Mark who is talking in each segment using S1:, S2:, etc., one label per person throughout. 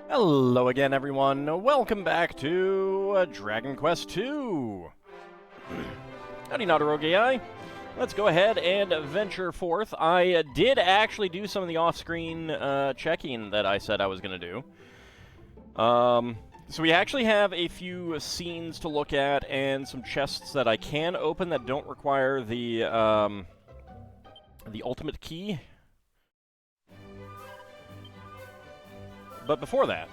S1: Hello again, everyone. Welcome back to Dragon Quest II. Howdy, Naruto. Let's go ahead and venture forth. I did actually do some of the off-screen checking that I said I was going to do. So we actually have a few scenes to look at and some chests that I can open that don't require the ultimate key. But before that,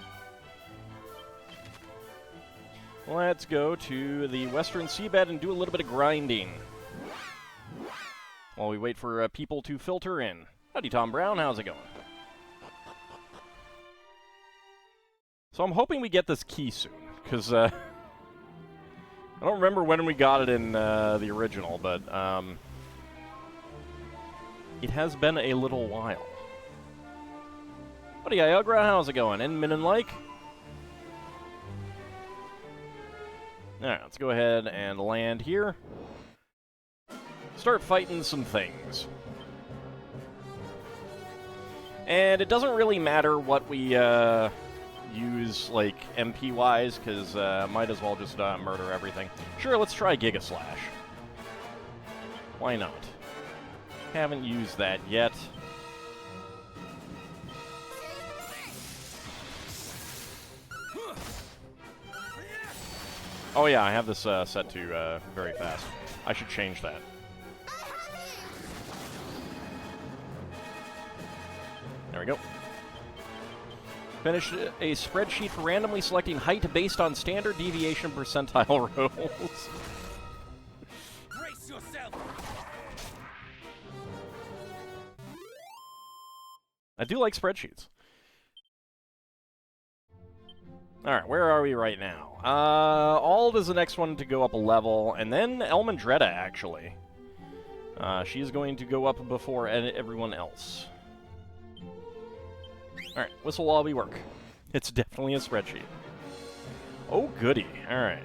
S1: let's go to the western seabed and do a little bit of grinding while we wait for people to filter in. Howdy, Tom Brown. How's it going? So I'm hoping we get this key soon, because I don't remember when we got it in the original, but it has been a little while. Howdy, Iugra, how's it going? And Min and Like? Alright, let's go ahead and land here. Start fighting some things. And it doesn't really matter what we use, like, MP-wise, because might as well just murder everything. Sure, let's try Giga Slash. Why not? Haven't used that yet. Oh yeah, I have this set to very fast. I should change that. There we go. Finish a spreadsheet for randomly selecting height based on standard deviation percentile rolls. Brace yourself. I do like spreadsheets. Alright, where are we right now? Ald is the next one to go up a level, and then Elmandretta, actually. She is going to go up before everyone else. Alright, whistle while we work. It's definitely a spreadsheet. Oh, goody. Alright.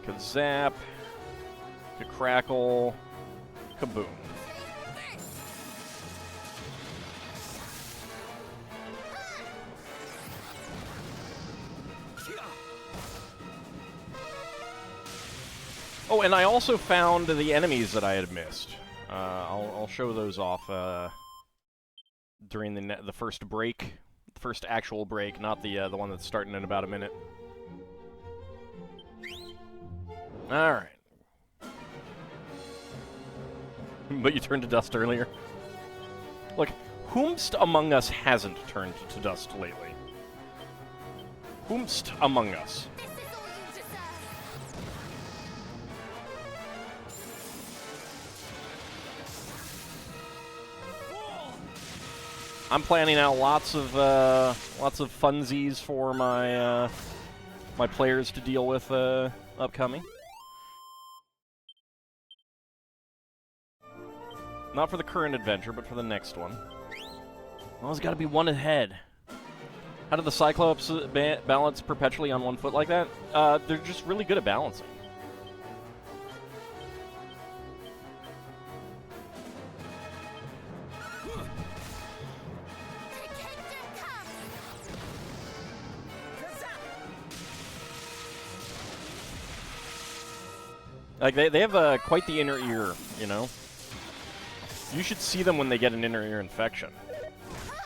S1: Kazap. Crackle. Kaboom. Oh, and I also found the enemies that I had missed. I'll show those off during the first break, the first actual break, not the one that's starting in about a minute. All right. But you turned to dust earlier. Look, whomst among us hasn't turned to dust lately? Whomst among us? I'm planning out lots of funsies for my my players to deal with upcoming. Not for the current adventure, but for the next one. Well, it's got to be one ahead. How do the Cyclops balance perpetually on one foot like that? They're just really good at balancing. Like, they have quite the inner ear, you know? You should see them when they get an inner ear infection.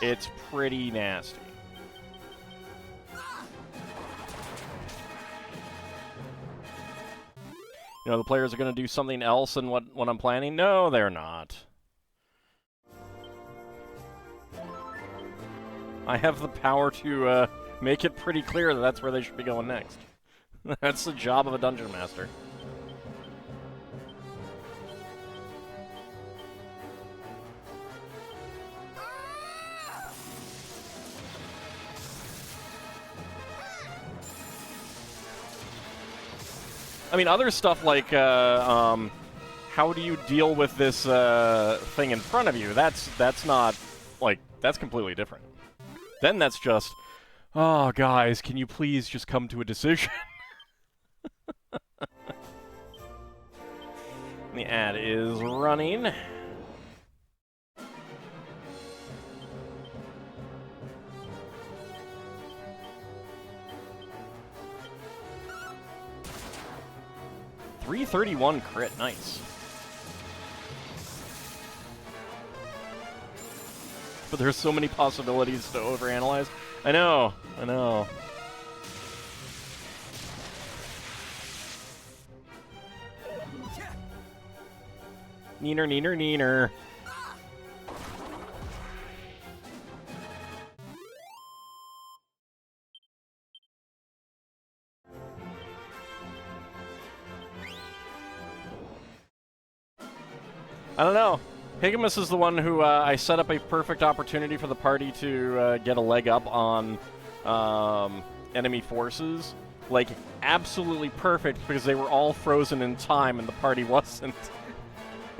S1: It's pretty nasty. You know, the players are going to do something else than what I'm planning? No, they're not. I have the power to make it pretty clear that that's where they should be going next. That's the job of a dungeon master. I mean, other stuff like, how do you deal with this thing in front of you? That's not, like, that's completely different. Then that's just, oh, guys, can you please just come to a decision? The ad is running. .331 crit, nice. But there's so many possibilities to overanalyze. I know, I know. Neener, neener, neener. I don't know. Higamus is the one who I set up a perfect opportunity for the party to get a leg up on enemy forces. Like, absolutely perfect, because they were all frozen in time and the party wasn't.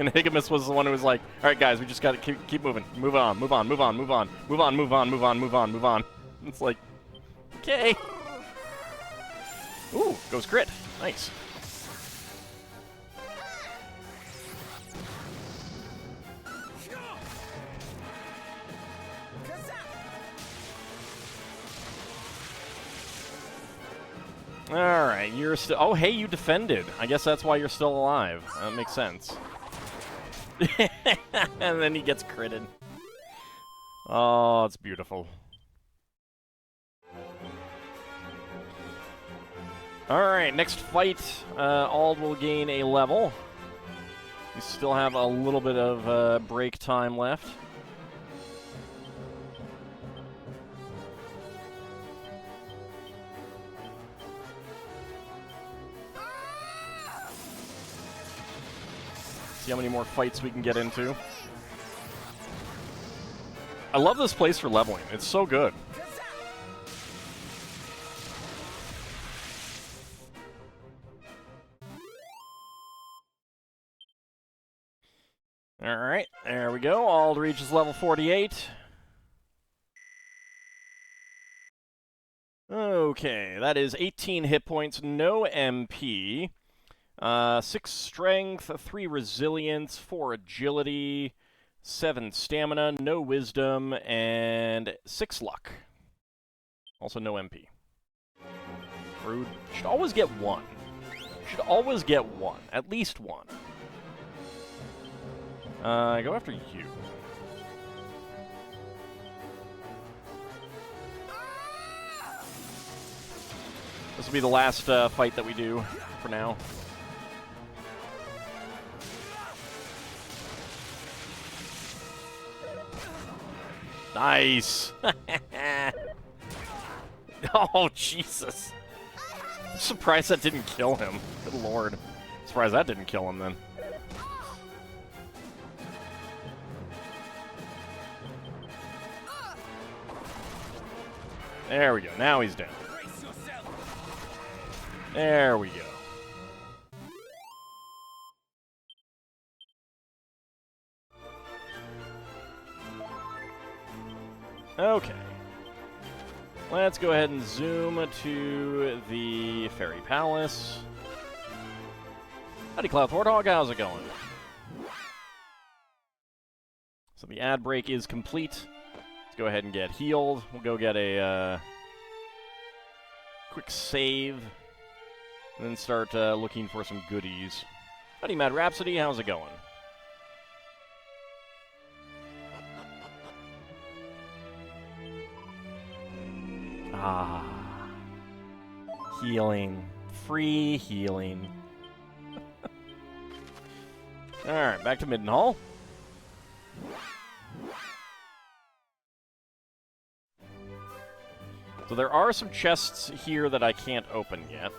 S1: And Higamus was the one who was like, alright guys, we just gotta keep moving. Move on, move on, move on, move on. Move on, move on, move on, move on, move on. It's like, okay. Ooh, goes crit. Nice. Alright, you're still... Oh, hey, you defended. I guess that's why you're still alive. That makes sense. And then he gets critted. Oh, it's beautiful. Alright, next fight, Ald will gain a level. We still have a little bit of break time left. See how many more fights we can get into. I love this place for leveling. It's so good. Alright, there we go. Ald reaches level 48. Okay, that is 18 hit points, no MP. 6 strength, 3 resilience, 4 agility, 7 stamina, no wisdom, and 6 luck. Also no MP. Rude. Should always get 1. Should always get 1. At least 1. Go after you. This will be the last fight that we do for now. Nice! Oh, Jesus. I'm surprised that didn't kill him. Good lord. Surprised that didn't kill him then. There we go. Now he's down. There we go. Okay. Let's go ahead and zoom to the Fairy Palace. Howdy, Cloud Warthog. How's it going? So the ad break is complete. Let's go ahead and get healed. We'll go get a quick save. And then start looking for some goodies. Howdy, Mad Rhapsody. How's it going? Ah. Healing. Free healing. Alright, back to Middenhall. So there are some chests here that I can't open yet.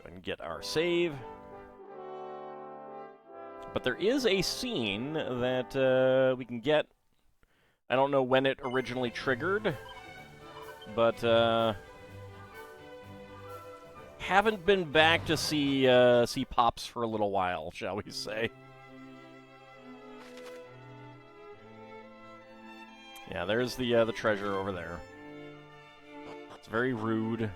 S1: And get our save. But there is a scene that we can get. I don't know when it originally triggered, but haven't been back to see Pops for a little while, shall we say. Yeah, there's the treasure over there. It's very rude.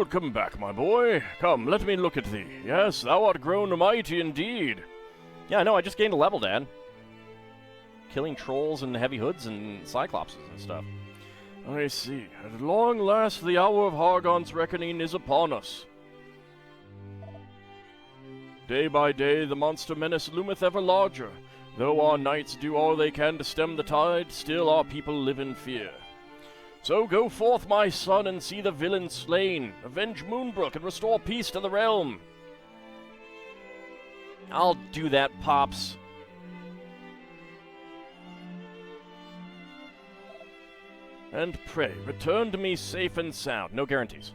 S1: Welcome back, my boy. Come, let me look at thee. Yes, thou art grown mighty indeed. Yeah, I know, I just gained a level, Dad. Killing trolls and heavy hoods and cyclopses and stuff. I see. At long last, the hour of Hargon's reckoning is upon us. Day by day, the monster menace loometh ever larger. Though our knights do all they can to stem the tide, still our people live in fear. So go forth, my son, and see the villain slain. Avenge Moonbrook and restore peace to the realm. I'll do that, Pops. And pray, return to me safe and sound. No guarantees.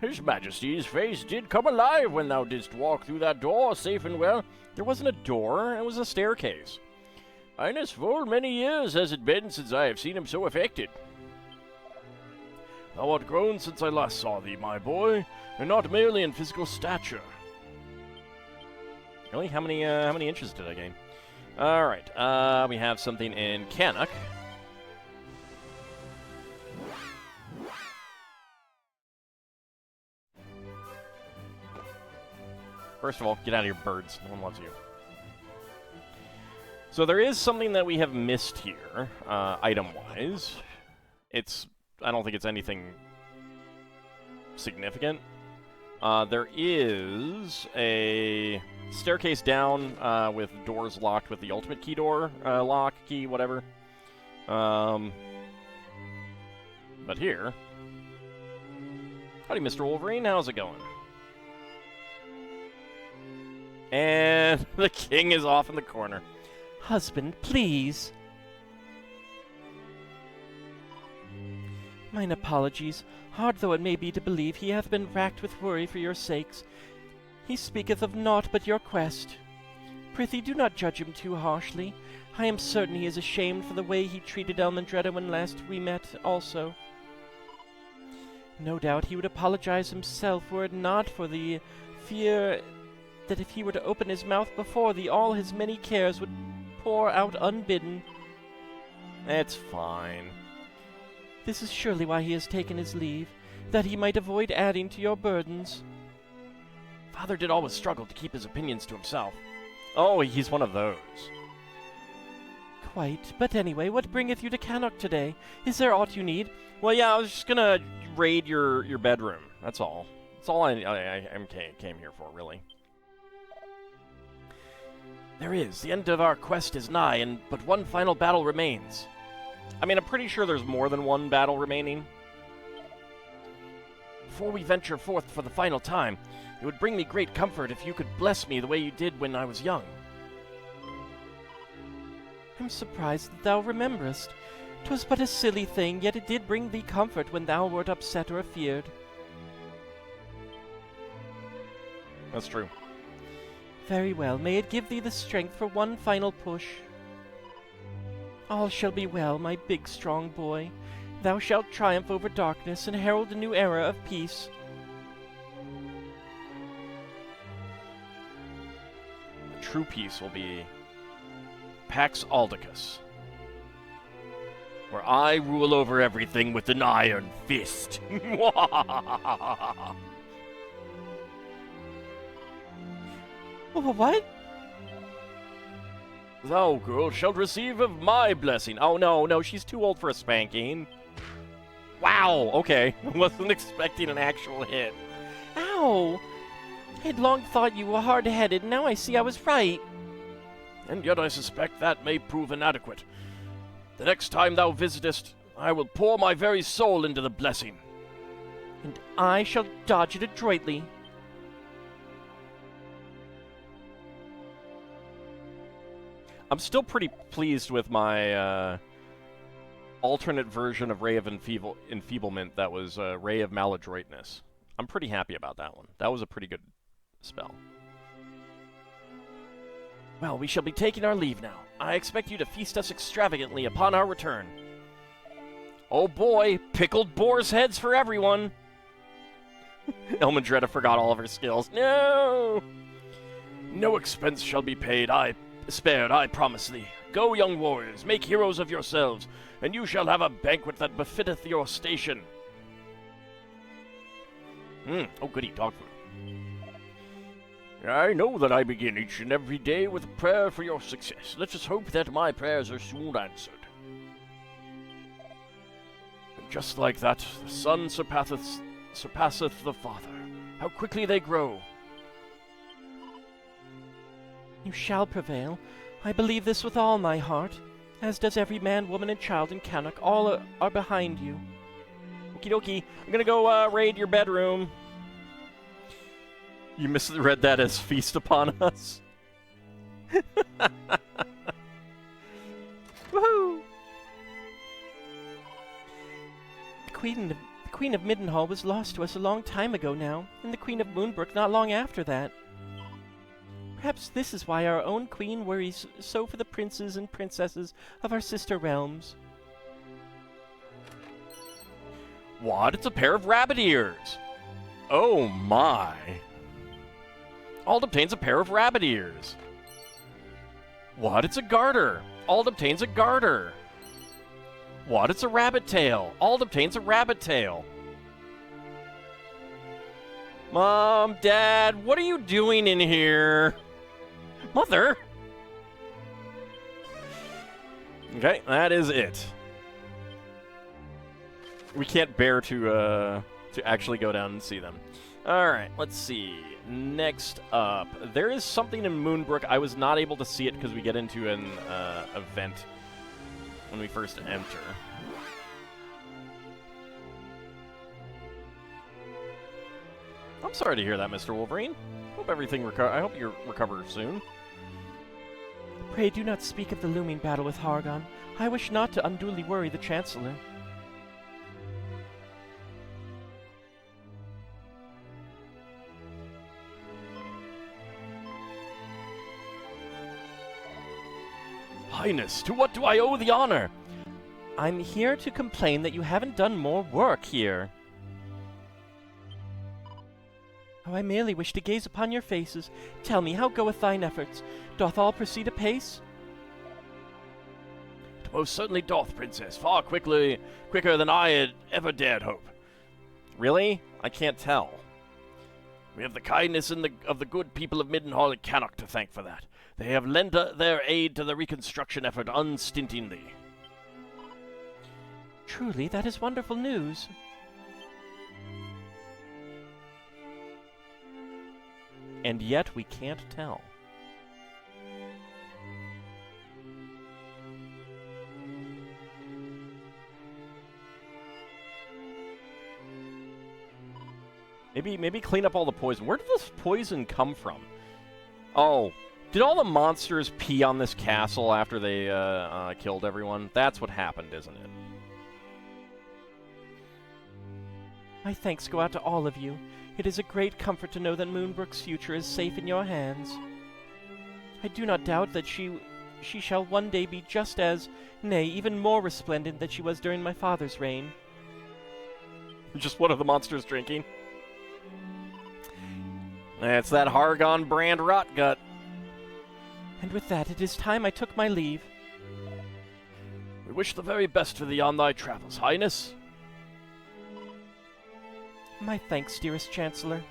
S1: His Majesty's face did come alive when thou didst walk through that door safe and well. There wasn't a door, it was a staircase. Highness, full many years has it been since I have seen him so affected. Thou art grown since I last saw thee, my boy, and not merely in physical stature. Really? How many inches did I gain? Alright, we have something in Canuck. First of all, get out of here, birds. No one loves you. So there is something that we have missed here, item-wise. I don't think it's anything significant. There is a staircase down with doors locked with the ultimate key door, lock, key, whatever. But here... Howdy, Mr. Wolverine. How's it going? And the king is off in the corner.
S2: Husband, please. Mine apologies. Hard though it may be to believe, he hath been racked with worry for your sakes. He speaketh of naught but your quest. Prithee, do not judge him too harshly. I am certain he is ashamed for the way he treated Elmandretta when last we met also. No doubt he would apologize himself were it not for the fear that if he were to open his mouth before thee, all his many cares would pour out unbidden.
S1: It's fine.
S2: This is surely why he has taken his leave, that he might avoid adding to your burdens.
S1: Father did always struggle to keep his opinions to himself. Oh, he's one of those.
S2: Quite, but anyway, what bringeth you to Canuck today? Is there aught you need?
S1: Well, yeah, I was just gonna raid your bedroom. That's all. That's all I came here for, really. There is. The end of our quest is nigh, and but one final battle remains. I mean, I'm pretty sure there's more than one battle remaining. Before we venture forth for the final time, it would bring me great comfort if you could bless me the way you did when I was young.
S2: I'm surprised that thou rememberest. 'Twas but a silly thing, yet it did bring thee comfort when thou wert upset or afeard.
S1: That's true.
S2: Very well, may it give thee the strength for one final push. All shall be well, my big, strong boy. Thou shalt triumph over darkness and herald a new era of peace.
S1: The true peace will be Pax Aldicus, where I rule over everything with an iron fist.
S2: What?
S1: Thou, girl, shalt receive of my blessing. Oh, no, she's too old for a spanking. Wow, okay. Wasn't expecting an actual hit.
S2: Ow! I had long thought you were hard-headed, now I see I was right.
S1: And yet I suspect that may prove inadequate. The next time thou visitest, I will pour my very soul into the blessing.
S2: And I shall dodge it adroitly.
S1: I'm still pretty pleased with my alternate version of Ray of Enfeeblement that was Ray of Maladroitness. I'm pretty happy about that one. That was a pretty good spell. Well, we shall be taking our leave now. I expect you to feast us extravagantly upon our return. Oh boy, pickled boar's heads for everyone! Elmandretta forgot all of her skills. No! No expense shall be paid. I spared, I promise thee. Go, young warriors, make heroes of yourselves, and you shall have a banquet that befitteth your station. Oh, goody, dog food. I know that I begin each and every day with a prayer for your success. Let us hope that my prayers are soon answered. And just like that, the son surpasseth the father. How quickly they grow.
S2: You shall prevail. I believe this with all my heart, as does every man, woman, and child in Canuck. All are behind you.
S1: Okie dokie. I'm gonna go raid your bedroom. You misread that as feast upon us.
S2: Woohoo! The Queen of Middenhall was lost to us a long time ago now, and the Queen of Moonbrook not long after that. Perhaps this is why our own queen worries so for the princes and princesses of our sister realms.
S1: What? It's a pair of rabbit ears. Oh my. Ald obtains a pair of rabbit ears. What? It's a garter. Ald obtains a garter. What? It's a rabbit tail. Ald obtains a rabbit tail. Mom, Dad, what are you doing in here? Mother! Okay, that is it. We can't bear to actually go down and see them. Alright, let's see. Next up, there is something in Moonbrook. I was not able to see it because we get into an event when we first enter. I'm sorry to hear that, Mr. Wolverine. Hope everything I hope you recover soon.
S2: Pray do not speak of the looming battle with Hargon. I wish not to unduly worry the Chancellor.
S1: Highness, to what do I owe the honor?
S2: I'm here to complain that you haven't done more work here. Oh, I merely wish to gaze upon your faces. Tell me, how goeth thine efforts? Doth all proceed apace?
S1: It most certainly doth, Princess, far quicker than I had ever dared hope. Really? I can't tell. We have the kindness of the good people of Middenhall and Canuck to thank for that. They have lent their aid to the reconstruction effort unstintingly.
S2: Truly, that is wonderful news.
S1: And yet we can't tell. Maybe clean up all the poison. Where did this poison come from? Oh, did all the monsters pee on this castle after they killed everyone? That's what happened, isn't it?
S2: My thanks go out to all of you. It is a great comfort to know that Moonbrook's future is safe in your hands. I do not doubt that she shall one day be just as, nay, even more resplendent than she was during my father's reign.
S1: Just one of the monsters drinking. It's that Hargon brand rot gut.
S2: And with that, it is time I took my leave.
S1: We wish the very best for thee on thy travels, Highness.
S2: My thanks, dearest Chancellor.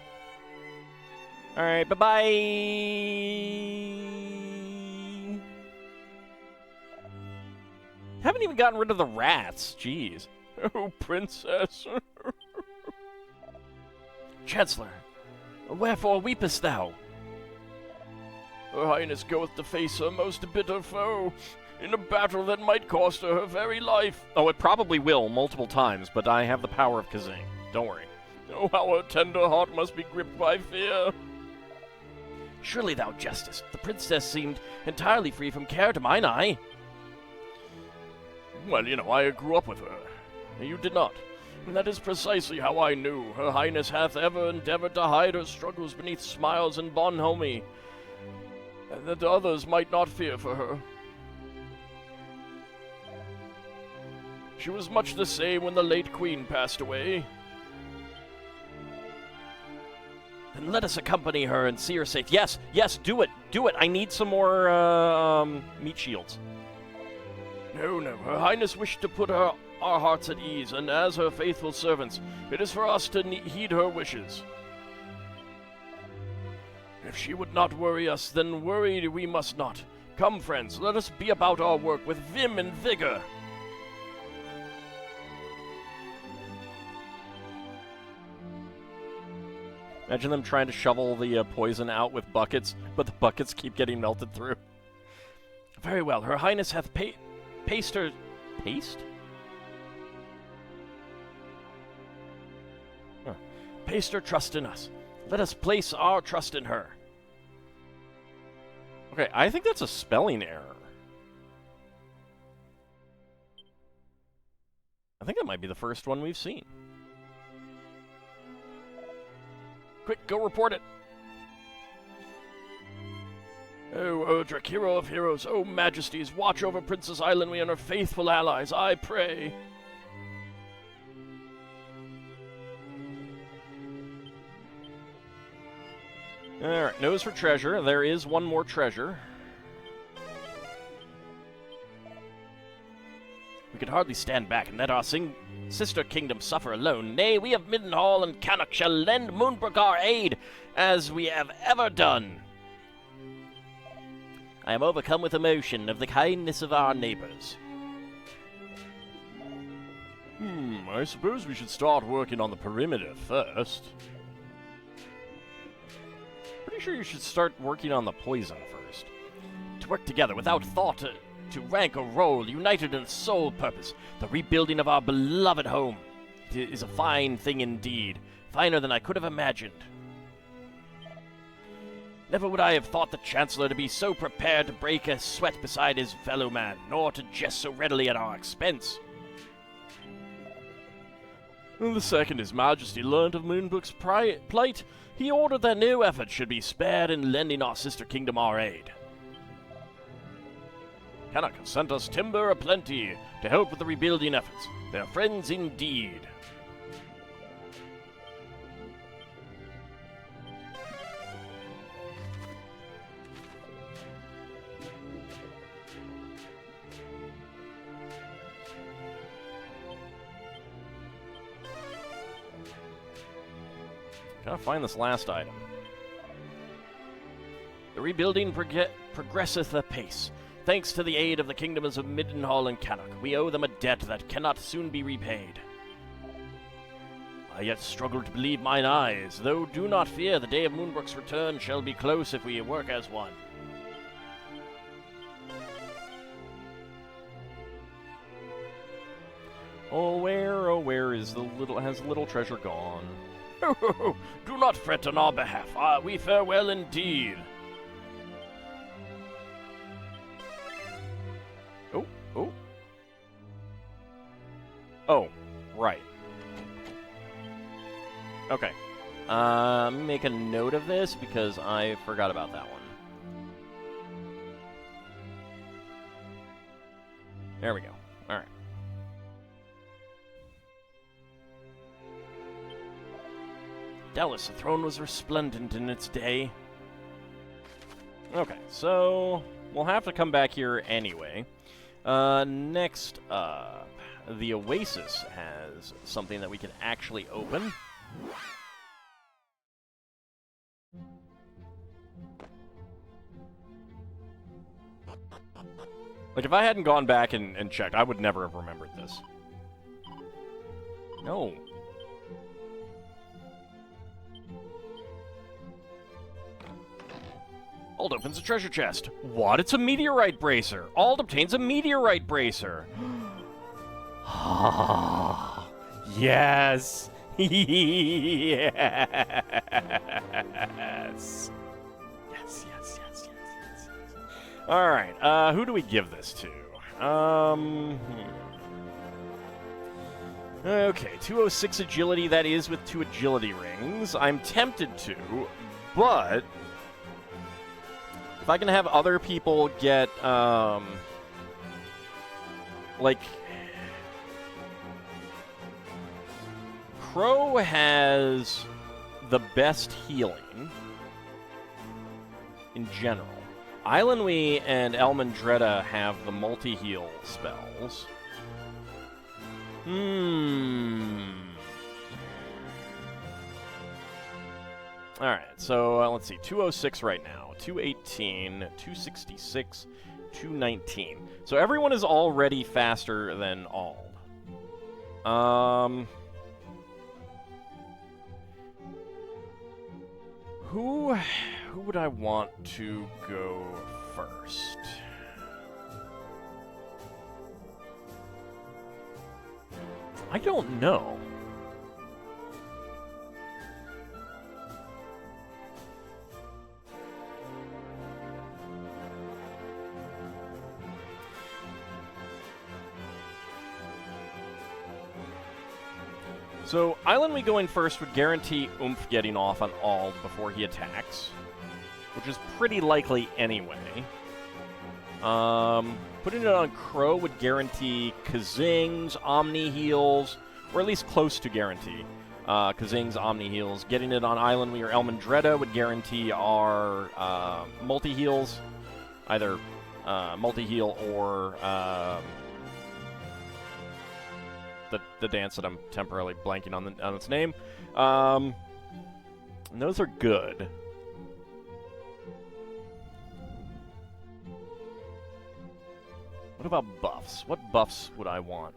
S1: Alright, bye-bye! Haven't even gotten rid of the rats, jeez. Oh, Princess. Chancellor, wherefore weepest thou? Her Highness goeth to face her most bitter foe, in a battle that might cost her very life. Oh, it probably will, multiple times, but I have the power of Kazing. Don't worry. Oh, how her tender heart must be gripped by fear. Surely thou jestest. The princess seemed entirely free from care to mine eye. Well, you know, I grew up with her. You did not. And that is precisely how I knew. Her Highness hath ever endeavored to hide her struggles beneath smiles and bonhomie, and that others might not fear for her. She was much the same when the late queen passed away. And let us accompany her and see her safe. Yes, yes, do it, do it. I need some more meat shields. No, no, Her Highness wished to put our hearts at ease, and as her faithful servants, it is for us to heed her wishes. If she would not worry us, then worry we must not. Come, friends, let us be about our work with vim and vigor. Imagine them trying to shovel the poison out with buckets, but the buckets keep getting melted through. Very well, Her Highness hath paced her... Paced? Huh. Paced her trust in us. Let us place our trust in her. Okay, I think that's a spelling error. I think that might be the first one we've seen. Quick, go report it. Oh, Erdrick, hero of heroes, oh, majesties, watch over Princess Islandwe and her faithful allies, I pray. Alright, nose for treasure. There is one more treasure. We could hardly stand back and let our sister kingdom suffer alone. Nay, we of Middenhall and Cannock shall lend Moonbrook our aid, as we have ever done. I am overcome with emotion of the kindness of our neighbors. I suppose we should start working on the perimeter first. Pretty sure you should start working on the poison first. To work together without thought to rank or role, united in a sole purpose, the rebuilding of our beloved home. It is a fine thing indeed, finer than I could have imagined. Never would I have thought the Chancellor to be so prepared to break a sweat beside his fellow man, nor to jest so readily at our expense. The second His Majesty learned of Moonbrook's plight, he ordered that no effort should be spared in lending our sister kingdom our aid. Cannock sent us timber aplenty to help with the rebuilding efforts. They are friends indeed. Gotta find this last item. The rebuilding progresseth apace. Thanks to the aid of the kingdoms of Middenhall and Cannock, we owe them a debt that cannot soon be repaid. I yet struggle to believe mine eyes, though do not fear, the day of Moonbrook's return shall be close if we work as one. Oh, where is the little treasure gone? Do not fret on our behalf. We fare well indeed. Oh. Oh, right. Okay. Make a note of this because I forgot about that one. There we go. All right. Dallas, the throne was resplendent in its day. Okay, so we'll have to come back here anyway. Next up, the Oasis has something that we can actually open. Like, if I hadn't gone back and checked, I would never have remembered this. No. Ald opens a treasure chest. What? It's a meteorite bracer. Ald obtains a meteorite bracer. Ah, yes. Yes. Yes. All right. Who do we give this to? Okay, 206 agility. That is with 2 agility rings. I'm tempted to, but if I can have other people get, like, Crow has the best healing in general. Islandwe and Elmandretta have the multi-heal spells. Alright, so let's see. 206 right now. 218, 266, 219. So everyone is already faster than Ald. Who would I want to go first? I don't know. So, Islandwe going first would guarantee Oomph getting off on Ald before he attacks, which is pretty likely anyway. Putting it on Crow would guarantee Kazing's Omni Heals, or at least close to guarantee Kazing's Omni Heals. Getting it on Islandwe or Elmandretta would guarantee our multi-heals, either multi-heal or the dance that I'm temporarily blanking on its name. And those are good. What about buffs? What buffs would I want?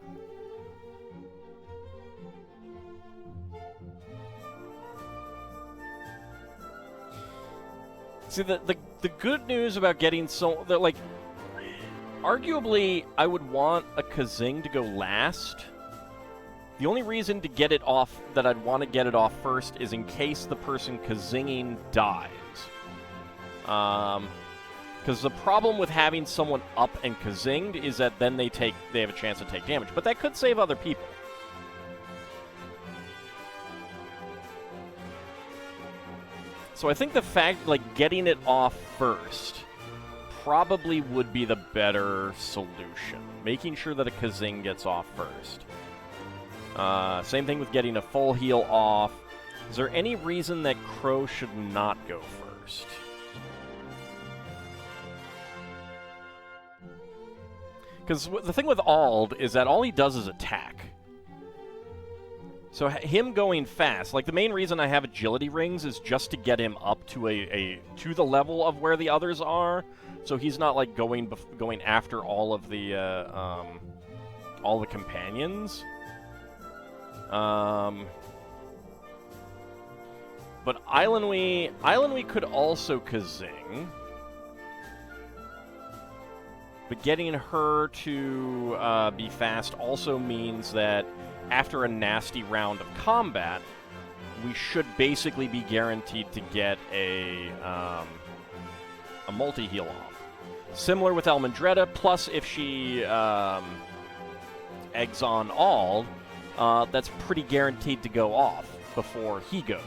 S1: See, the good news about getting like, arguably, I would want a Kazing to go last. The only reason to get it off, that I'd want to get it off first, is in case the person Kazinging dies. Because the problem with having someone up and Kazinged is that then they have a chance to take damage. But that could save other people. So I think the fact, like, getting it off first probably would be the better solution. Making sure that a Kazing gets off first. Same thing with getting a full heal off. Is there any reason that Crow should not go first? Because the thing with Ald is that all he does is attack. So him going fast, like the main reason I have agility rings is just to get him up to to the level of where the others are. So he's not like going after all the companions. But Islandwe could also Kazing. But getting her to be fast also means that after a nasty round of combat, we should basically be guaranteed to get a multi-heal off. Similar with Elmandretta, plus if she eggs on Ald, that's pretty guaranteed to go off before he goes.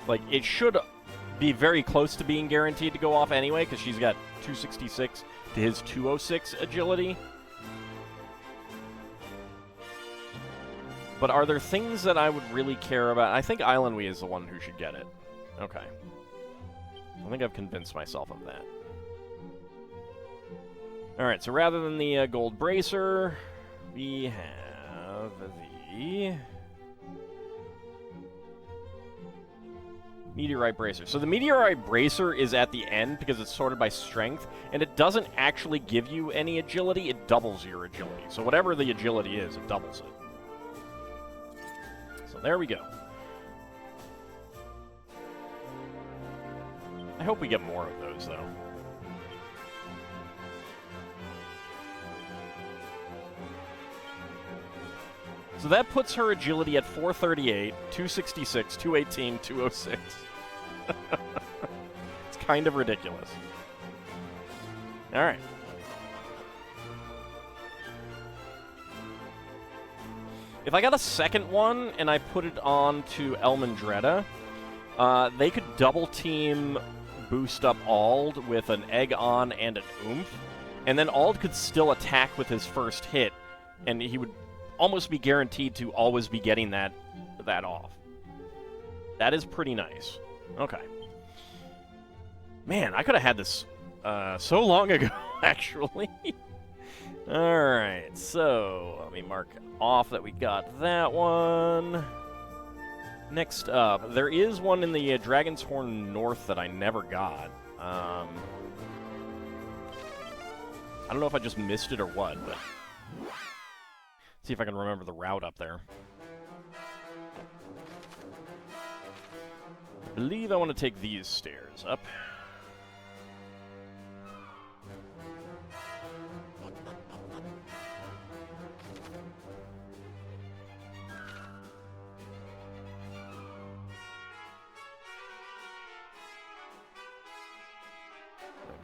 S1: Like, it should be very close to being guaranteed to go off anyway, because she's got 266 to his 206 agility. But are there things that I would really care about? I think Islandwe is the one who should get it. Okay. I think I've convinced myself of that. Alright, so rather than the gold bracer, we have the meteorite bracer. So the meteorite bracer is at the end because it's sorted by strength, and it doesn't actually give you any agility, it doubles your agility. So whatever the agility is, it doubles it. So there we go. I hope we get more of those, though. So that puts her agility at 438, 266, 218, 206. It's kind of ridiculous. All right. If I got a second one and I put it on to Elmandretta, they could double team boost up Ald with an egg on and an oomph, and then Ald could still attack with his first hit, and he would almost be guaranteed to always be getting that that off. That is pretty nice. Okay. Man, I could have had this so long ago, actually. Alright, so let me mark off that we got that one. Next up, there is one in the Dragon's Horn North that I never got. I don't know if I just missed it or what, but see if I can remember the route up there. I believe I want to take these stairs up.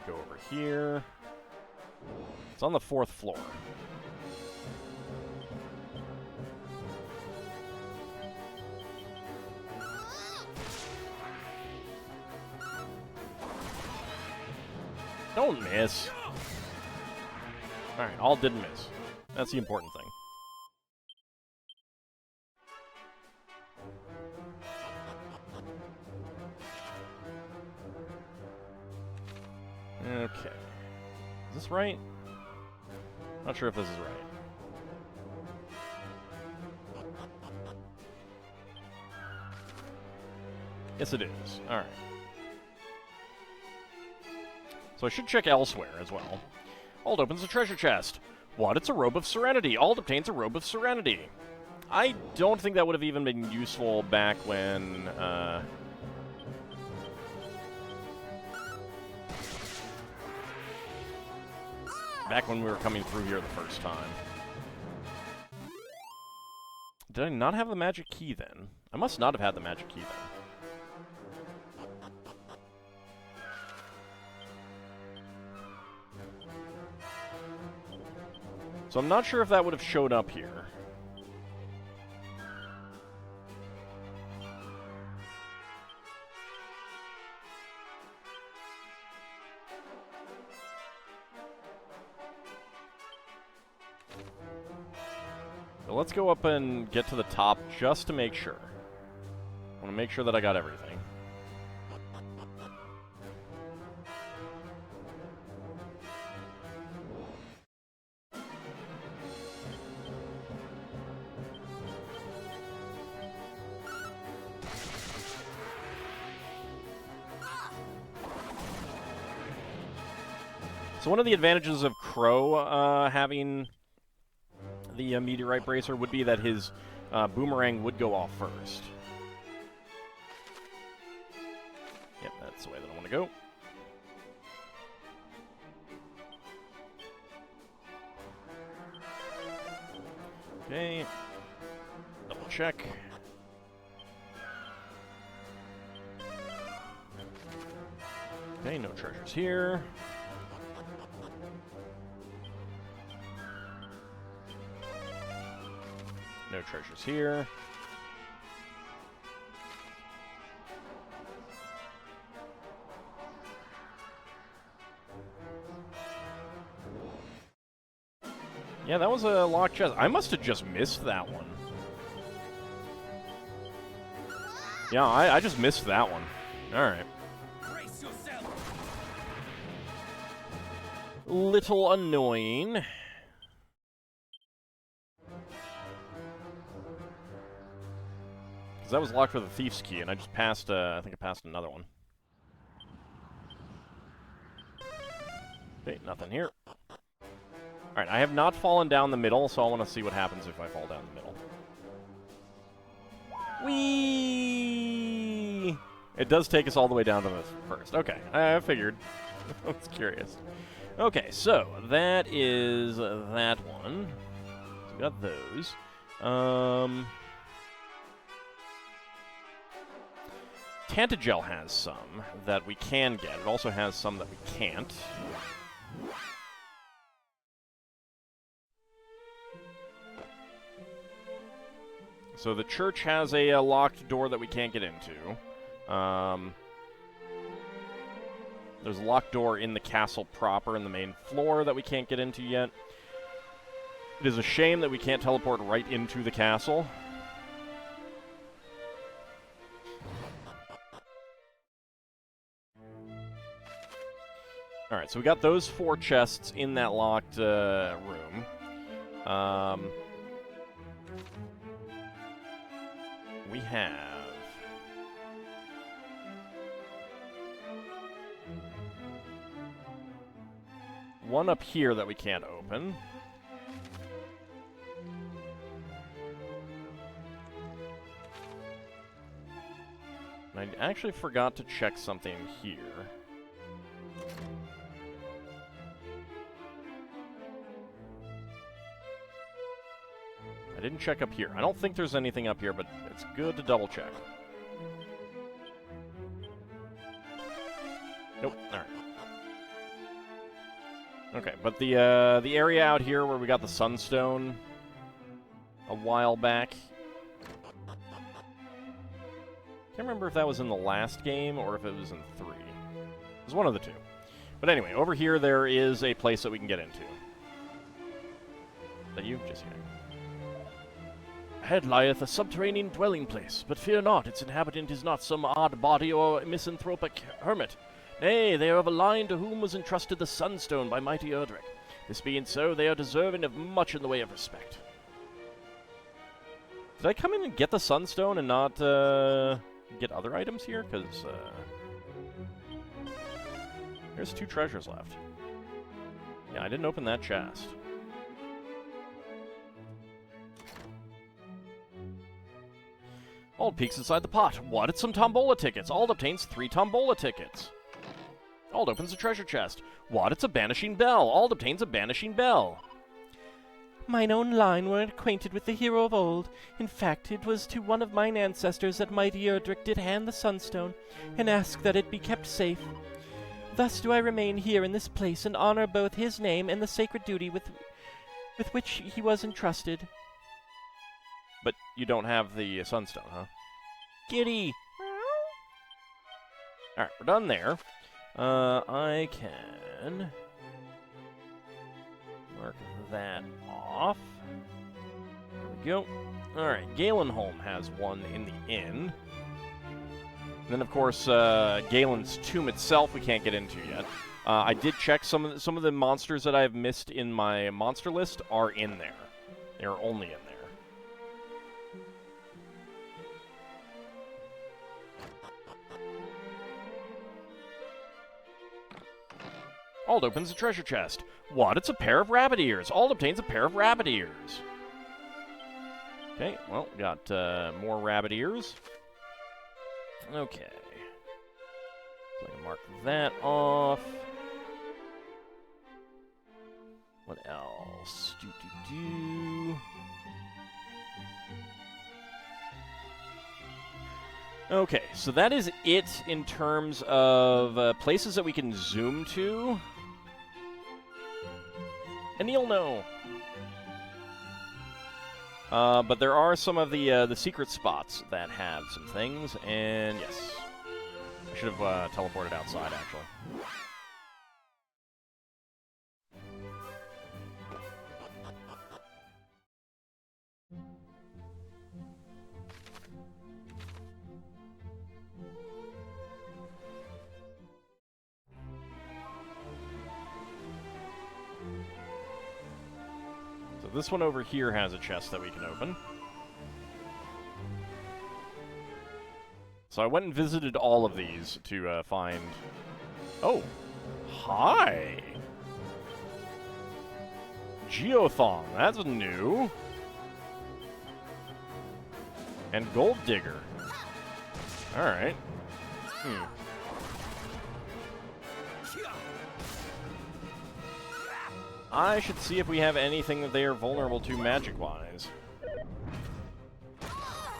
S1: Go over here. It's on the 4th floor. Don't miss. Alright, all didn't miss. That's the important thing. Okay. Is this right? Not sure if this is right. Yes, it is. Alright. So I should check elsewhere as well. Ald opens a treasure chest. What? It's a robe of serenity. Ald obtains a robe of serenity. I don't think that would have even been useful back when, back when we were coming through here the first time. Did I not have the magic key then? I must not have had the magic key then. So I'm not sure if that would have showed up here. So let's go up and get to the top just to make sure. I want to make sure that I got everything. So one of the advantages of Crow having the meteorite bracer would be that his boomerang would go off first. Yep, that's the way that I want to go. Okay. Double check. Okay, no treasures here. No treasures here. Yeah, that was a locked chest. I must have just missed that one. Yeah, I just missed that one. Alright. Little annoying. That was locked for the thief's key, and I just passed, I think I passed another one. Okay, nothing here. Alright, I have not fallen down the middle, so I want to see what happens if I fall down the middle. Whee! It does take us all the way down to the first. Okay, I figured. I was curious. Okay, so that is that one. So we got those. Tantagel has some that we can get. It also has some that we can't. So the church has a locked door that we can't get into. There's a locked door in the castle proper in the main floor that we can't get into yet. It is a shame that we can't teleport right into the castle. so we got those 4 chests in that locked room. We have... one up here that we can't open. I actually forgot to check something here. I didn't check up here. I don't think there's anything up here, but it's good to double check. Nope. All right. Okay, but the area out here where we got the sunstone a while back. Can't remember if that was in the last game or if it was in 3. It was one of the two. But anyway, over here there is a place that we can get into. Is that you? Just here.
S2: Ahead lieth a subterranean dwelling place, but fear not, its inhabitant is not some odd body or misanthropic hermit. Nay, they are of a line to whom was entrusted the Sunstone by mighty Erdrick. This being so, they are deserving of much in the way of respect.
S1: Did I come in and get the Sunstone and not get other items here? Because there's 2 treasures left. Yeah, I didn't open that chest. Ald peeks inside the pot. What? It's some tombola tickets. Ald obtains 3 tombola tickets. Ald opens a treasure chest. What? It's a banishing bell. Ald obtains a banishing bell.
S2: Mine own line were acquainted with the hero of old. In fact, it was to one of mine ancestors that mighty Erdrick did hand the Sunstone, and ask that it be kept safe. Thus do I remain here in this place, and honor both his name and the sacred duty with which he was entrusted.
S1: But you don't have the Sunstone, huh?
S2: Giddy!
S1: Alright, we're done there. I can mark that off. There we go. Alright, Galenholm has one in the inn. And then, of course, Galen's tomb itself we can't get into yet. I did check some of the monsters that I have missed in my monster list are in there. They are only in there. Ald opens a treasure chest. What? It's a pair of rabbit ears. Ald obtains a pair of rabbit ears. Okay, well, got more rabbit ears. Okay. So I can mark that off. What else? Okay, so that is it in terms of places that we can zoom to. And you'll know. But there are some of the secret spots that have some things, and yes. I should have teleported outside, actually. This one over here has a chest that we can open. So I went and visited all of these to find... Oh! Hi! Geothong, that's new. And Gold Digger. Alright. I should see if we have anything that they are vulnerable to magic-wise.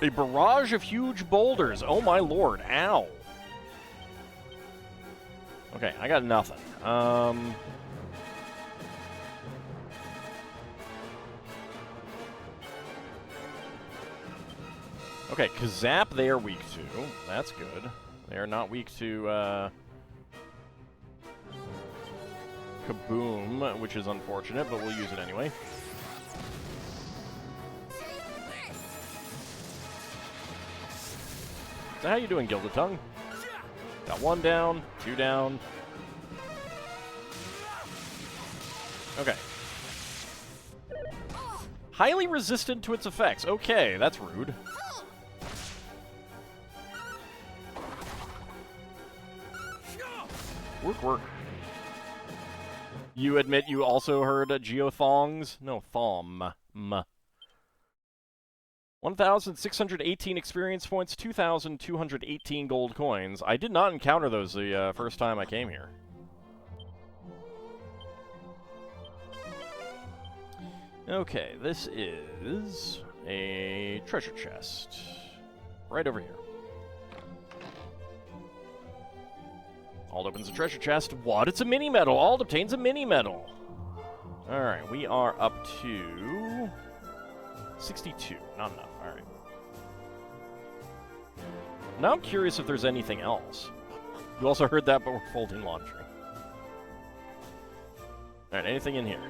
S1: A barrage of huge boulders. Oh my lord. Ow. Okay, I got nothing. Okay, Kazap they are weak to. That's good. They are not weak to, Kaboom, which is unfortunate, but we'll use it anyway. So how you doing, Gilded Tongue? Got 1 down, 2 down. Okay. Highly resistant to its effects. Okay, that's rude. Work, work. You admit you also heard geothongs? No, thom. 1,618 experience points, 2,218 gold coins. I did not encounter those the first time I came here. Okay, this is a treasure chest. Right over here. Ald opens a treasure chest. What? It's a mini-medal. Ald obtains a mini-medal. Alright, we are up to 62. Not enough. Alright. Now I'm curious if there's anything else. You also heard that, but we're folding laundry. Alright, anything in here?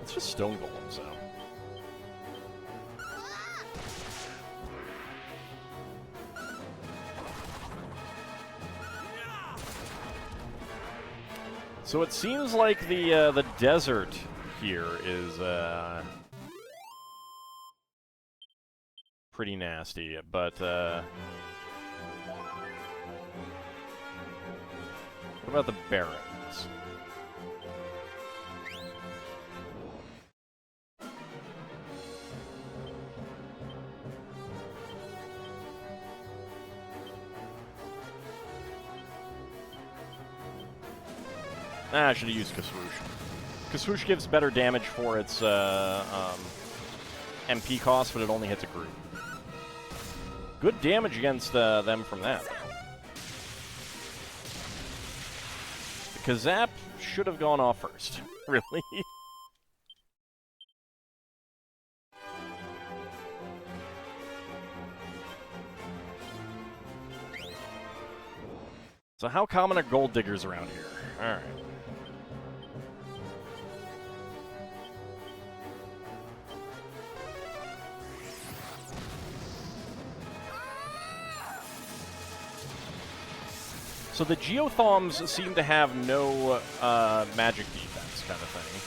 S1: It's just stone golems, so. So it seems like the desert here is pretty nasty, but what about the barrens? I should have used Kaswoosh. Kaswoosh gives better damage for its MP cost, but it only hits a group. Good damage against them from that. The Kazap should have gone off first. Really? So how common are gold diggers around here? Alright. So the Geothoms seem to have no magic defense, kind of thing.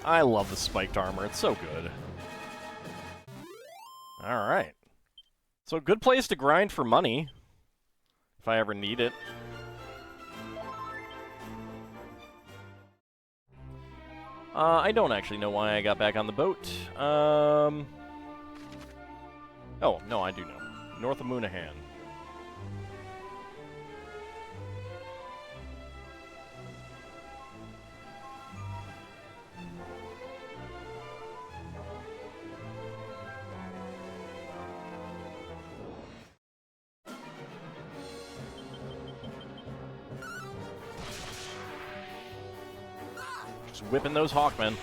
S1: I love the spiked armor. It's so good. Alright. So good place to grind for money, if I ever need it. I don't actually know why I got back on the boat. Oh, no, I do know. North of Moonahan. Just whipping those Hawkmen.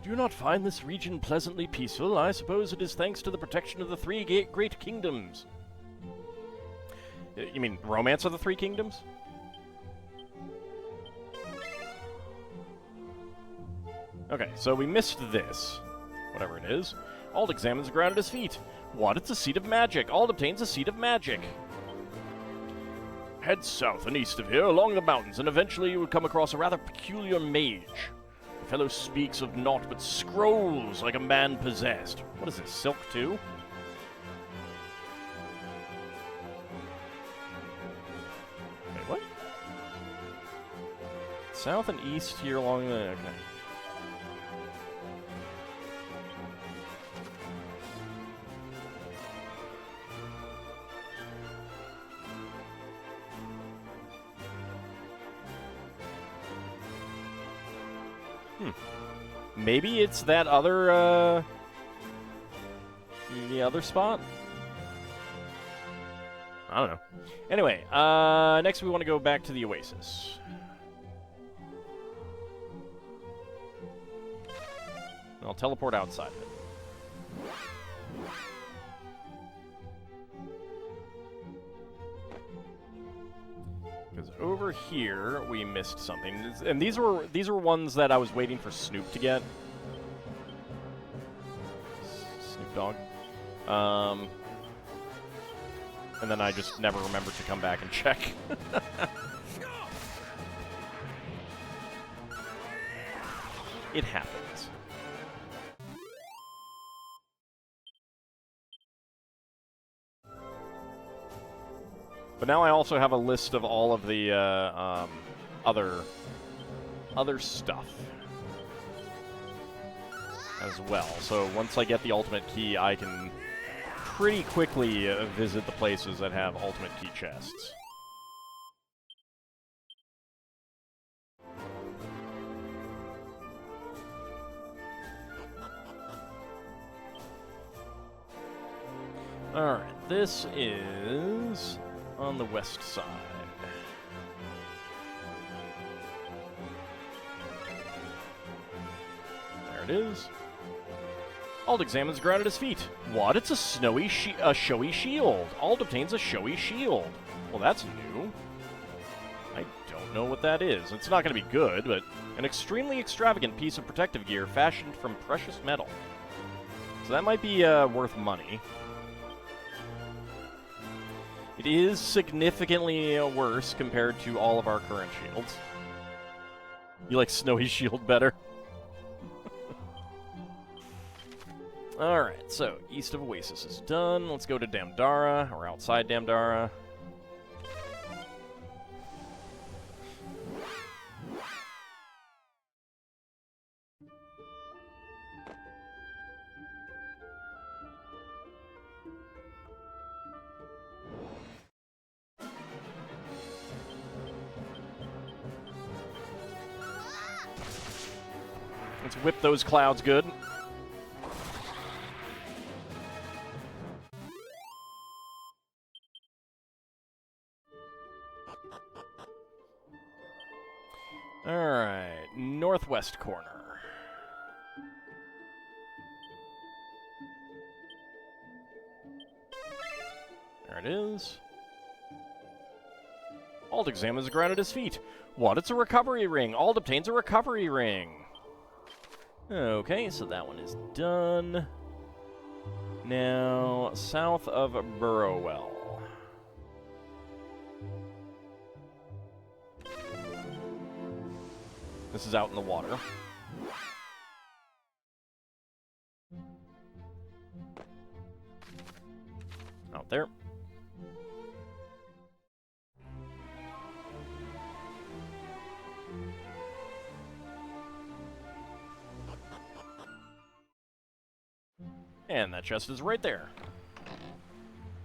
S1: Do you not find this region pleasantly peaceful? I suppose it is thanks to the protection of the three great kingdoms. You mean romance of the three kingdoms? Okay, so we missed this. Whatever it is. Ald examines the ground at his feet. What? It's a seat of magic. Ald obtains a seat of magic. Head south and east of here, along the mountains, and eventually you will come across a rather peculiar mage. The fellow speaks of naught but scrolls like a man possessed. What is this, Silk 2? Wait, what? South and east here along the... Okay. Maybe it's that other, the other spot? I don't know. Anyway, next we want to go back to the Oasis. I'll teleport outside of it. Because over here we missed something, and these were ones that I was waiting for Snoop to get. Snoop Dogg. And then I just never remembered to come back and check. It happens. But now I also have a list of all of the other stuff as well. So once I get the ultimate key, I can pretty quickly visit the places that have ultimate key chests. Alright, this is on the west side. There it is. Ald examines ground at his feet. What? It's a showy shield. Ald obtains a showy shield. Well, that's new. I don't know what that is. It's not going to be good, but an extremely extravagant piece of protective gear fashioned from precious metal. So that might be worth money. It is significantly worse compared to all of our current shields. You like Snowy Shield better? Alright, so east of Oasis is done. Let's go to Damdara, or outside Damdara. Let's whip those clouds good. Alright, northwest corner. There it is. Ald examines the ground at his feet. What? It's a recovery ring. Ald obtains a recovery ring. Okay, so that one is done. Now, south of Burrowell. This is out in the water. Out there. And that chest is right there.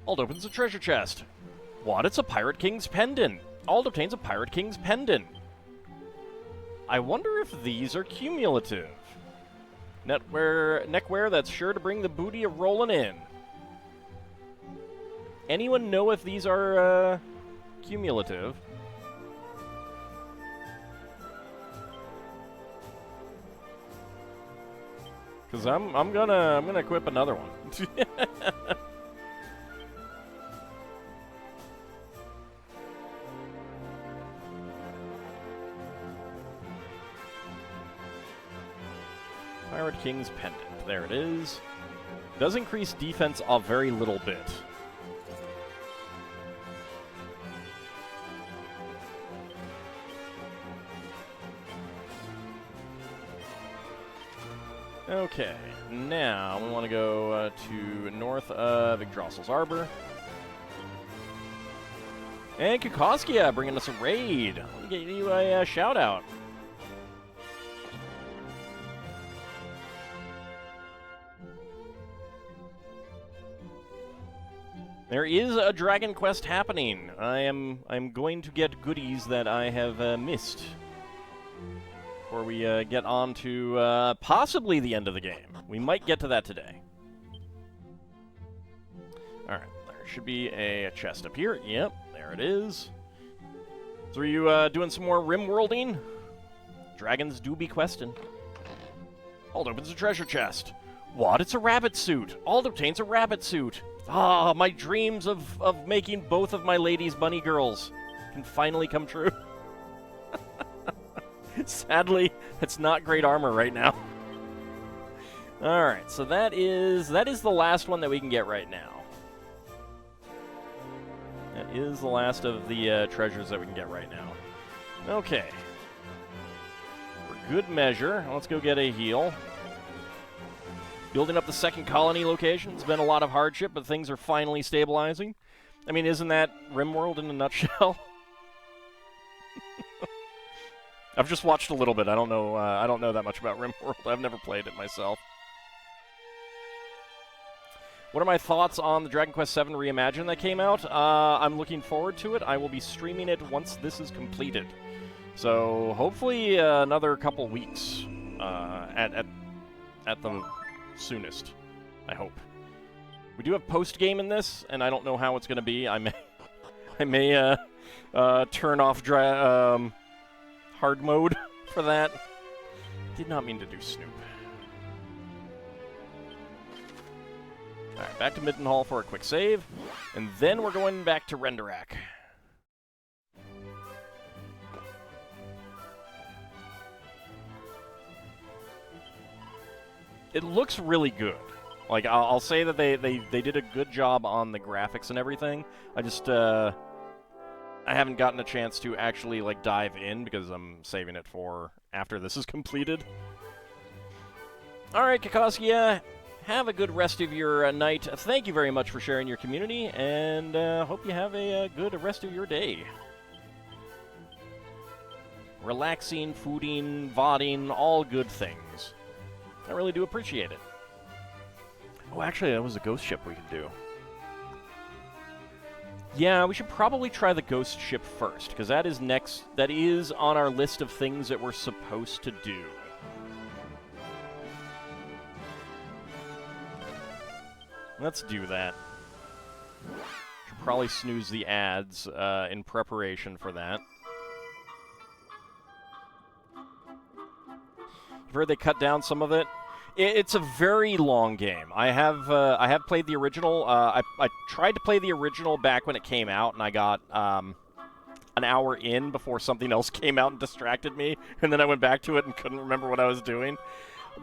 S1: Ald opens the treasure chest. What? It's a Pirate King's pendant. Ald obtains a Pirate King's pendant. I wonder if these are cumulative. Neckwear that's sure to bring the booty a-rolling in. Anyone know if these are cumulative? Because I'm gonna equip another one. Pirate King's pendant. There it is. Does increase defense a very little bit. Okay, now we want to go to north of Yggdrasil's Arbor. And Kukoskia bringing us a raid. Let me get you a shout-out. There is a Dragon Quest happening. I'm going to get goodies that I have missed before we get on to possibly the end of the game. We might get to that today. Alright, there should be a chest up here. Yep, there it is. So are you doing some more rim worlding? Dragons do be questing. Hold opens a treasure chest. What? It's a rabbit suit. Ald obtains a rabbit suit. Ah, my dreams of making both of my ladies bunny girls can finally come true. Sadly, it's not great armor right now. Alright, so that is the last one that we can get right now. That is the last of the treasures that we can get right now. Okay. For good measure, let's go get a heal. Building up the second colony location. It's been a lot of hardship, but things are finally stabilizing. I mean, isn't that RimWorld in a nutshell? I've just watched a little bit. I don't know that much about RimWorld. I've never played it myself. What are my thoughts on the Dragon Quest VII Reimagined that came out? I'm looking forward to it. I will be streaming it once this is completed. So hopefully another couple weeks at the soonest, I hope. We do have post-game in this, and I don't know how it's going to be. I may turn off hard mode for that. Did not mean to do Snoop. Alright, back to Middenhall for a quick save, and then we're going back to Renderak. It looks really good. Like, I'll say that they did a good job on the graphics and everything. I just, I haven't gotten a chance to actually, like, dive in because I'm saving it for after this is completed. Alright, Kakoskia. Have a good rest of your night. Thank you very much for sharing your community, and hope you have a good rest of your day. Relaxing, fooding, VODing, all good things. I really do appreciate it. Oh, actually, that was a ghost ship we could do. Yeah, we should probably try the ghost ship first, because that is next. That is on our list of things that we're supposed to do. Let's do that. Should probably snooze the ads in preparation for that. I've heard they cut down some of it. It's a very long game. I have played the original. I tried to play the original back when it came out, and I got an hour in before something else came out and distracted me, and then I went back to it and couldn't remember what I was doing.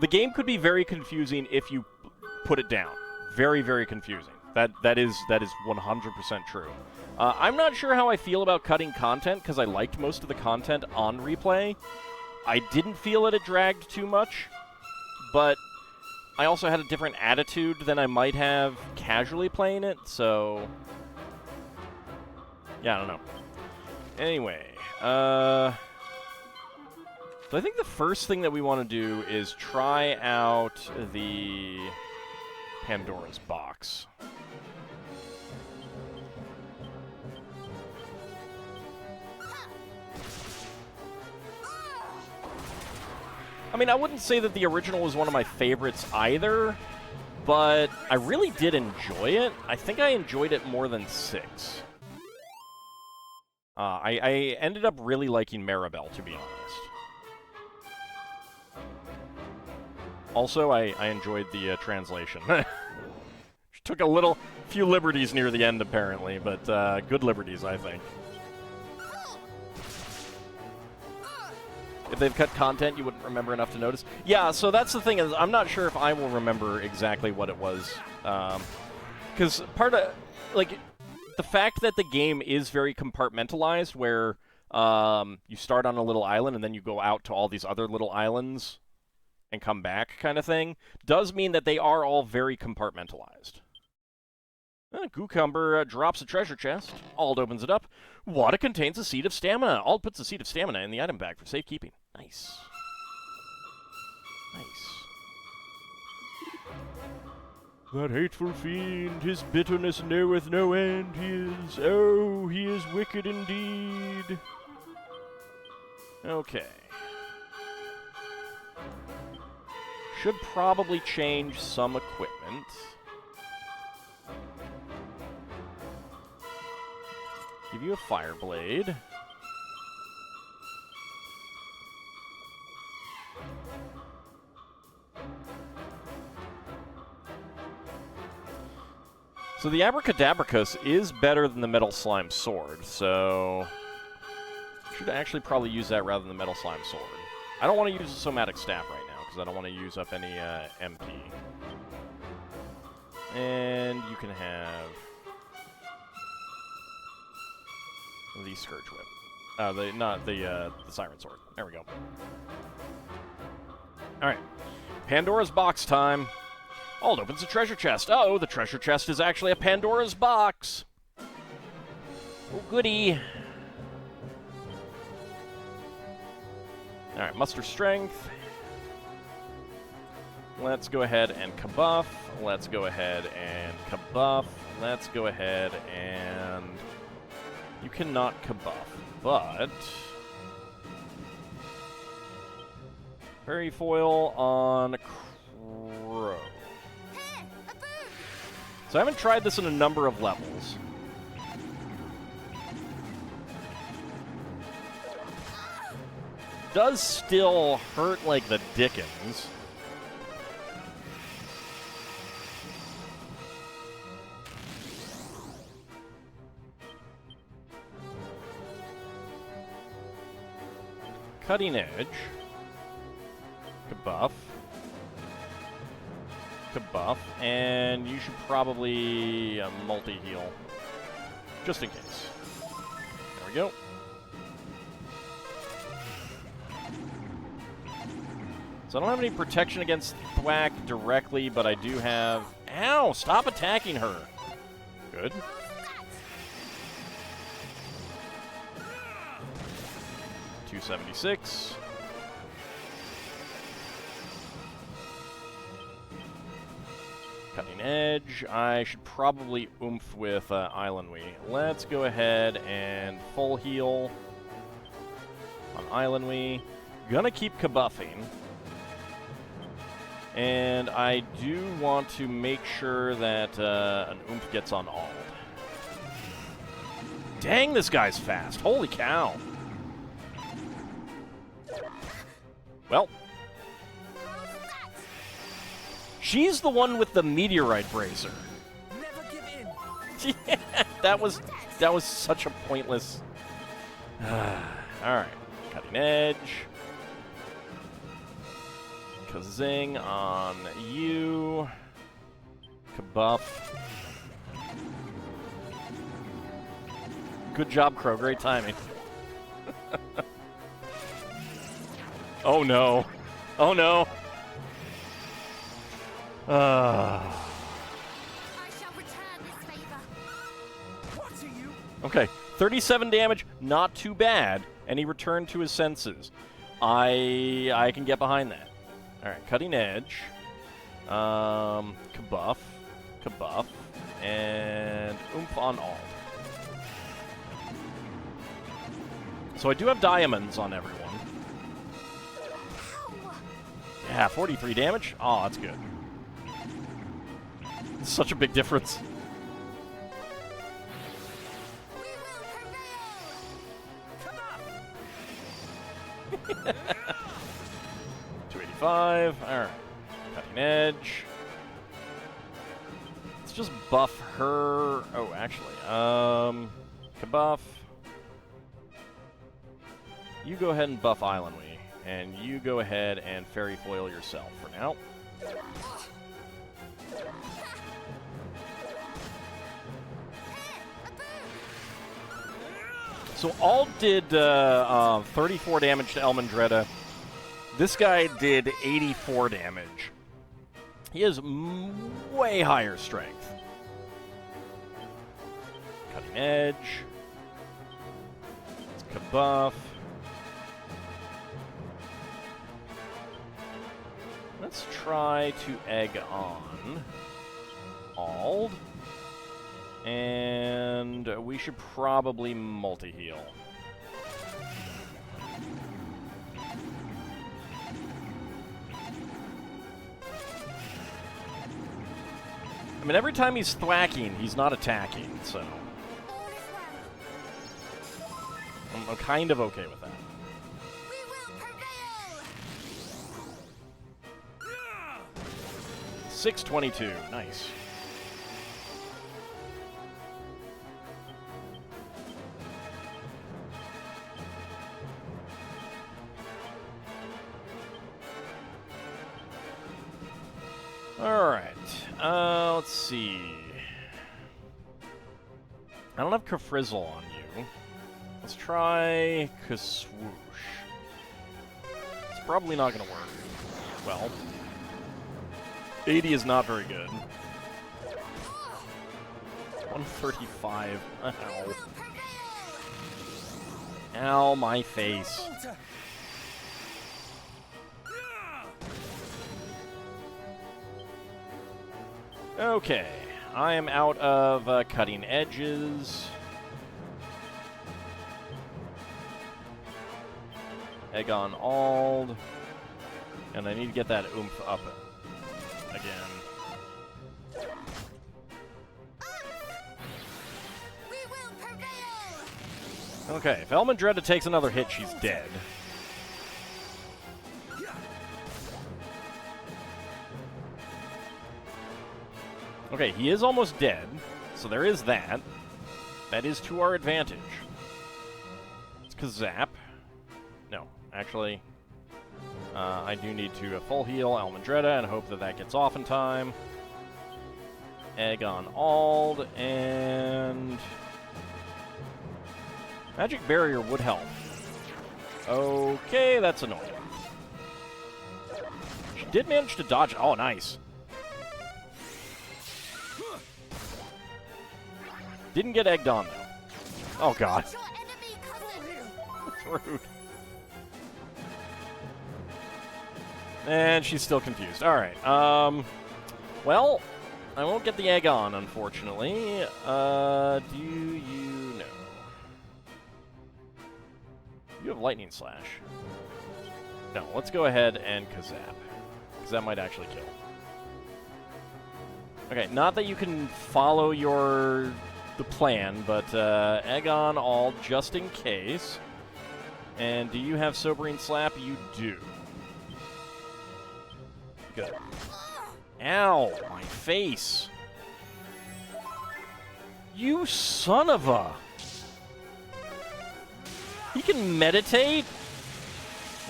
S1: The game could be very confusing if you put it down. Very, very confusing. That is 100% true. I'm not sure how I feel about cutting content, because I liked most of the content on replay. I didn't feel that it dragged too much, but I also had a different attitude than I might have casually playing it, so yeah, I don't know. Anyway, so I think the first thing that we want to do is try out the Pandora's box. I mean, I wouldn't say that the original was one of my favorites either, but I really did enjoy it. I think I enjoyed it more than 6. I ended up really liking Maribel, to be honest. Also, I enjoyed the translation. Took a few liberties near the end, apparently, but good liberties, I think. If they've cut content, you wouldn't remember enough to notice. Yeah, so that's the thing, is I'm not sure if I will remember exactly what it was. Because part of, like, the fact that the game is very compartmentalized, where you start on a little island and then you go out to all these other little islands and come back kind of thing, does mean that they are all very compartmentalized. Cucumber drops a treasure chest. Ald opens it up. What? It contains a seed of stamina. Ald puts the seed of stamina in the item bag for safekeeping. Nice. Nice. That hateful fiend, his bitterness knoweth no end. He is wicked indeed. Okay. Should probably change some equipment. Give you a Fire Blade. So the Abracadabricus is better than the Metal Slime Sword, so should actually probably use that rather than the Metal Slime Sword. I don't want to use the Somatic Staff right now, because I don't want to use up any MP. And you can have the Scourge Whip. Not the Siren Sword. There we go. Alright. Pandora's Box time. Oh, it opens a treasure chest. Uh-oh, the treasure chest is actually a Pandora's Box. Oh, goody. Alright, muster strength. Let's go ahead and kabuff. Let's go ahead and kabuff. Let's go ahead and... You cannot kabuff, but... Fairy Foil on Crow. So I haven't tried this in a number of levels. Does still hurt like the dickens. Cutting Edge. Kabuff. Kabuff. And you should probably multi-heal. Just in case. There we go. So I don't have any protection against Thwack directly, but I do have... Ow! Stop attacking her! Good. $276. Cutting Edge. I should probably oomph with Islandwee. Let's go ahead and full heal on Islandwee. Gonna keep kabuffing. And I do want to make sure that an oomph gets on Ald. Dang, this guy's fast. Holy cow. Well. She's the one with the meteorite bracer.
S3: Never give in.
S1: Yeah, that was such a pointless. Alright. Cutting Edge. Kazing on you. Kabuff. Good job, Crow. Great timing. Oh no. Oh no.
S3: I shall return this favor. What are you?
S1: Okay, 37 damage, not too bad, and he returned to his senses. I can get behind that. All right, Cutting Edge, Kabuff, and Oomph on Ald. So I do have diamonds on everyone. Yeah, 43 damage. Oh, that's good. It's such a big difference.
S3: We will prevail.
S1: 285. All right. Cutting Edge. Let's just buff her. Oh, actually, Kabuff. You go ahead and buff Islandwee, and you go ahead and Fairy Foil yourself for now. So Ald did 34 damage to Elmandretta. This guy did 84 damage. He has way higher strength. Cutting Edge. Let's Kabuff. Let's try to egg on Ald. And we should probably multi-heal. I mean, every time he's thwacking, he's not attacking, so... I'm kind of okay with that.
S3: We will prevail.
S1: 622. Nice. Alright. Let's see. I don't have Kafrizzle on you. Let's try Kaswoosh. It's probably not going to work. Well, 80 is not very good. 135. Ow. Ow, my face. Okay, I am out of cutting edges. Hargon Ald. And I need to get that oomph up again.
S3: We will prevail.
S1: Okay, if Elmandretta takes another hit, she's dead. Okay, he is almost dead, so there is that. That is to our advantage. It's Kazap. No, actually, I do need to full heal Elmandretta and hope that that gets off in time. Hargon Ald, and Magic Barrier would help. Okay, that's annoying. She did manage to dodge. Oh, nice. Didn't get egged on, though. Oh, God.
S3: Your enemy, cousin.
S1: That's rude. And she's still confused. Alright, well, I won't get the egg on, unfortunately. Do you know? You have Lightning Slash. No, let's go ahead and Kazap, because that might actually kill. Okay, not that you can follow the plan, but Hargon Ald just in case. And do you have Sobering Slap? You do. Good. Ow, my face. You son of a... He can meditate?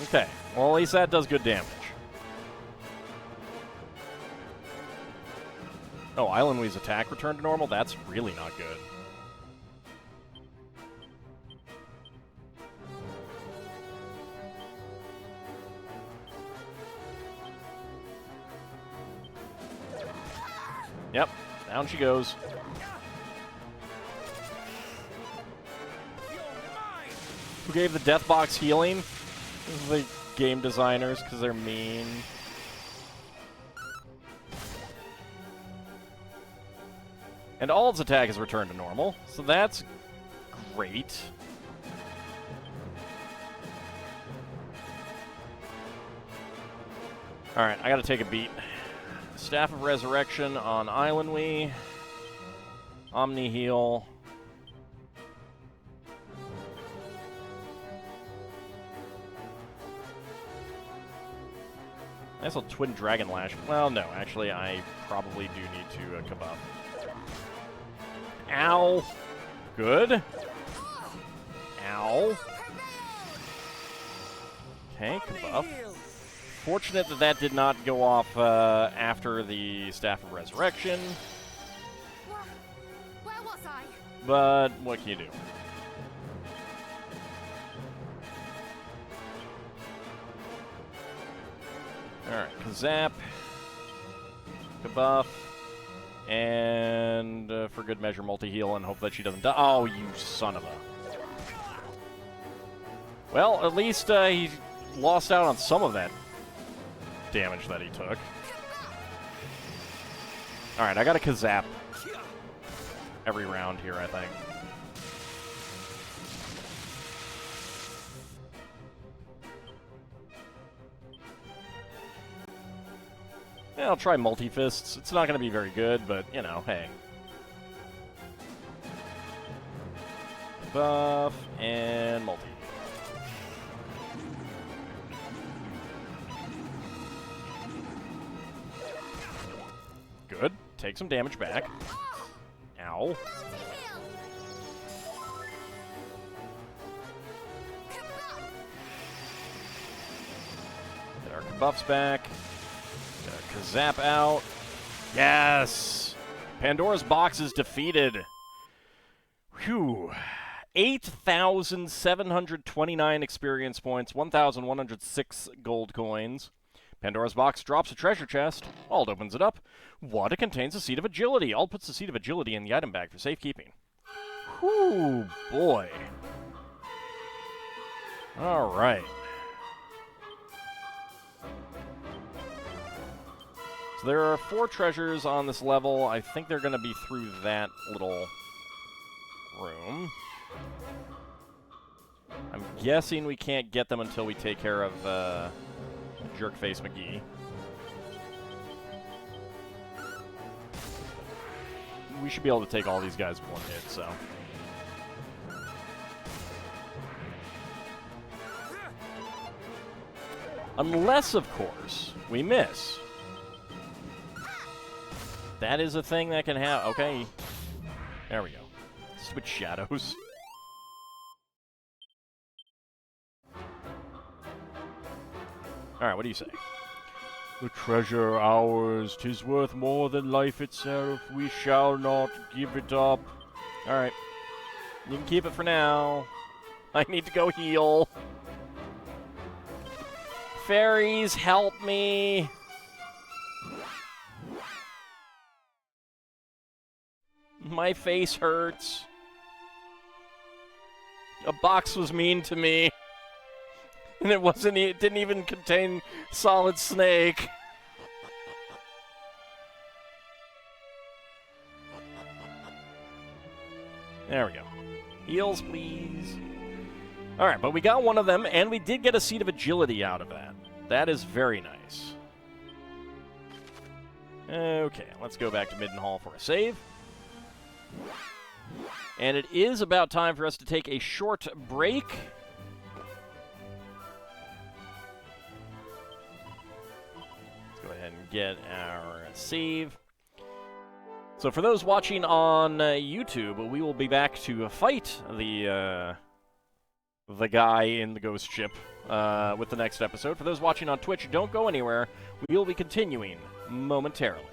S1: Okay, well at least that does good damage. Oh, Islandwee's attack returned to normal? That's really not good. Yep, down she goes. Who gave the death box healing? This is the game designers, because they're mean. And Ald's attack has returned to normal, so that's great. Alright, I gotta take a beat. Staff of Resurrection on Islandwee. Omni Heal. I guess I'll Twin Dragon Lash. Well, no, actually, I probably do need to Kabuff. Ow! Good. Ow. Okay, Kabuff. Fortunate that that did not go off after the Staff of Resurrection.
S3: Where was I?
S1: But what can you do? Alright, Kazap, Kabuff, and for good measure, multi-heal and hope that she doesn't die. Oh, you son of a... Well, at least he lost out on some of that damage that he took. Alright, I got a Kazap every round here, I think. Yeah, I'll try multi-fists. It's not going to be very good, but, you know, hey. Buff and multi. take some damage back. Ow.
S3: Multi-heal. Kabuff.
S1: Get our buffs back. Get our Kazap out. Yes! Pandora's box is defeated. Whew. 8,729 experience points, 1,106 gold coins. Pandora's box drops a treasure chest. Ald opens it up. What? It contains a seed of agility. Ald puts the seed of agility in the item bag for safekeeping. Whew, boy. All right. So there are 4 treasures on this level. I think they're going to be through that little room. I'm guessing we can't get them until we take care of Jerkface McGee. We should be able to take all these guys in one hit, so. Unless, of course, we miss. That is a thing that can happen. Okay. There we go. Switch shadows. Alright, what do you say? The treasure ours, 'tis worth more than life itself. We shall not give it up. Alright. You can keep it for now. I need to go heal. Fairies, help me! My face hurts. A box was mean to me. And it didn't even contain Solid Snake. There we go. Heals, please. Alright, but we got one of them, and we did get a seed of agility out of that. That is very nice. Okay, let's go back to Middenhall for a save. And it is about time for us to take a short break. Let's go ahead and get our save. So for those watching on YouTube, we will be back to fight the guy in the ghost ship with the next episode. For those watching on Twitch, don't go anywhere. We will be continuing momentarily.